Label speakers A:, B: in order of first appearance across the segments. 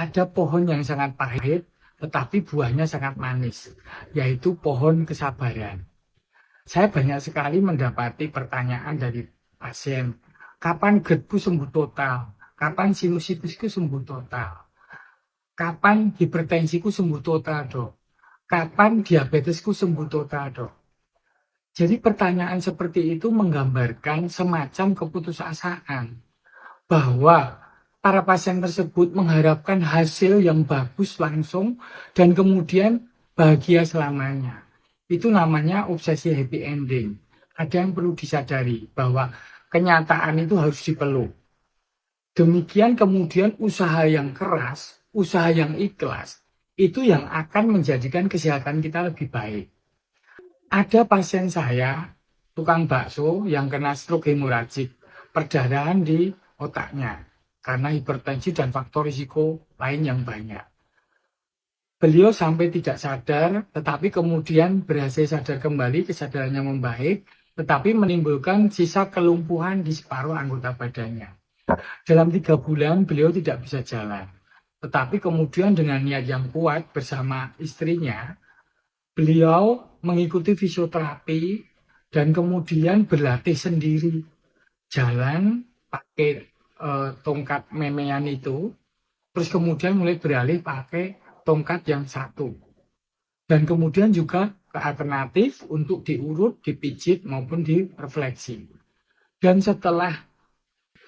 A: Ada pohon yang sangat pahit, tetapi buahnya sangat manis, yaitu pohon kesabaran. Saya banyak sekali mendapati pertanyaan dari pasien, kapan GERD-ku sembuh total? Kapan sinusitisku sembuh total? Kapan hipertensiku sembuh total, Dok? Kapan diabetesku sembuh total, Dok? Jadi pertanyaan seperti itu menggambarkan semacam keputusasaan bahwa para pasien tersebut mengharapkan hasil yang bagus langsung dan kemudian bahagia selamanya. Itu namanya obsesi happy ending. Ada yang perlu disadari bahwa kenyataan itu harus dipeluk. Demikian kemudian usaha yang keras, usaha yang ikhlas, itu yang akan menjadikan kesehatan kita lebih baik. Ada pasien saya, tukang bakso yang kena stroke hemoragik, perdarahan di otaknya karena hipertensi dan faktor risiko lain yang banyak. Beliau sampai tidak sadar, tetapi kemudian berhasil sadar kembali, kesadarannya membaik, tetapi menimbulkan sisa kelumpuhan di separuh anggota badannya. Dalam 3 bulan beliau tidak bisa jalan. Tetapi kemudian dengan niat yang kuat bersama istrinya, beliau mengikuti fisioterapi dan kemudian berlatih sendiri. Jalan pakai tongkat memean itu, terus kemudian mulai beralih pakai tongkat yang satu. Dan kemudian juga ke alternatif untuk diurut, dipijit maupun direfleksi. Dan setelah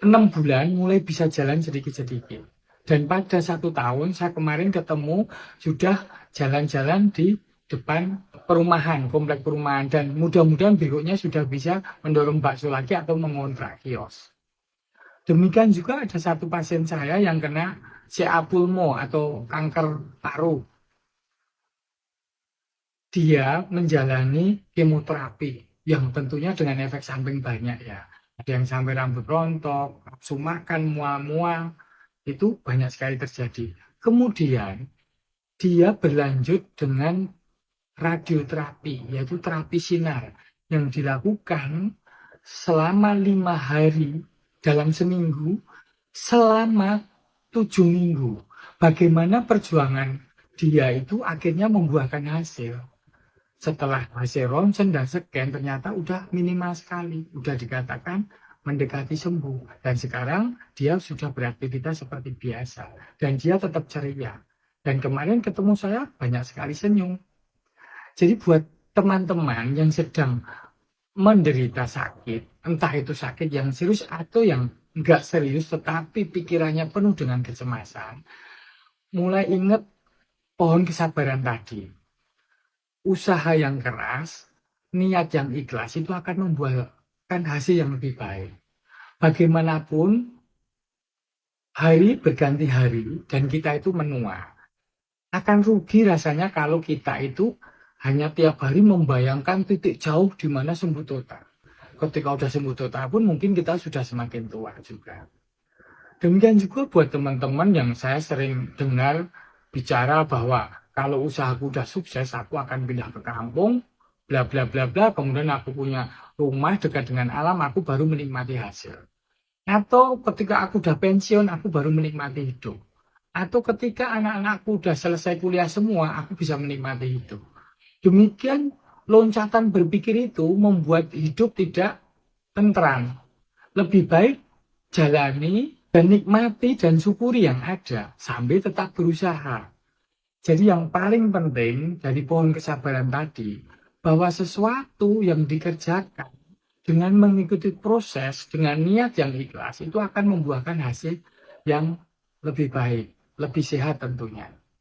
A: 6 bulan mulai bisa jalan sedikit-sedikit. Dan pada 1 tahun saya kemarin ketemu sudah jalan-jalan di depan perumahan, komplek perumahan, dan mudah-mudahan berikutnya sudah bisa mendorong bakso lagi atau mengontrak kios. Demikian juga ada satu pasien saya yang kena CA pulmo atau kanker paru. Dia menjalani kemoterapi yang tentunya dengan efek samping banyak ya. Ada yang sampai rambut rontok, nafsu makan, mual-mual, itu banyak sekali terjadi. Kemudian dia berlanjut dengan radioterapi, yaitu terapi sinar yang dilakukan selama 5 hari dalam seminggu, selama 7 minggu. Bagaimana perjuangan dia itu akhirnya membuahkan hasil. Setelah hasil ronsen dan scan ternyata udah minimal sekali, udah dikatakan mendekati sembuh. Dan sekarang dia sudah beraktivitas seperti biasa. Dan dia tetap ceria. Dan kemarin ketemu saya banyak sekali senyum. Jadi buat teman-teman yang sedang menderita sakit, entah itu sakit yang serius atau yang enggak serius, tetapi pikirannya penuh dengan kecemasan, mulai ingat pohon kesabaran tadi. Usaha yang keras, niat yang ikhlas itu akan membuahkan hasil yang lebih baik. Bagaimanapun, hari berganti hari dan kita itu menua. Akan rugi rasanya kalau kita itu hanya tiap hari membayangkan titik jauh di mana sembuh total. Ketika sudah sembuh total pun mungkin kita sudah semakin tua juga. Demikian juga buat teman-teman yang saya sering dengar bicara bahwa kalau usahaku udah sukses, aku akan pindah ke kampung, bla bla bla bla, kemudian aku punya rumah dekat dengan alam, aku baru menikmati hasil. Atau ketika aku udah pensiun, aku baru menikmati hidup. Atau ketika anak-anakku udah selesai kuliah semua, aku bisa menikmati hidup. Demikian loncatan berpikir itu membuat hidup tidak tentram. Lebih baik jalani dan nikmati dan syukuri yang ada sambil tetap berusaha. Jadi yang paling penting dari pohon kesabaran tadi, bahwa sesuatu yang dikerjakan dengan mengikuti proses, dengan niat yang ikhlas, itu akan membuahkan hasil yang lebih baik, lebih sehat tentunya.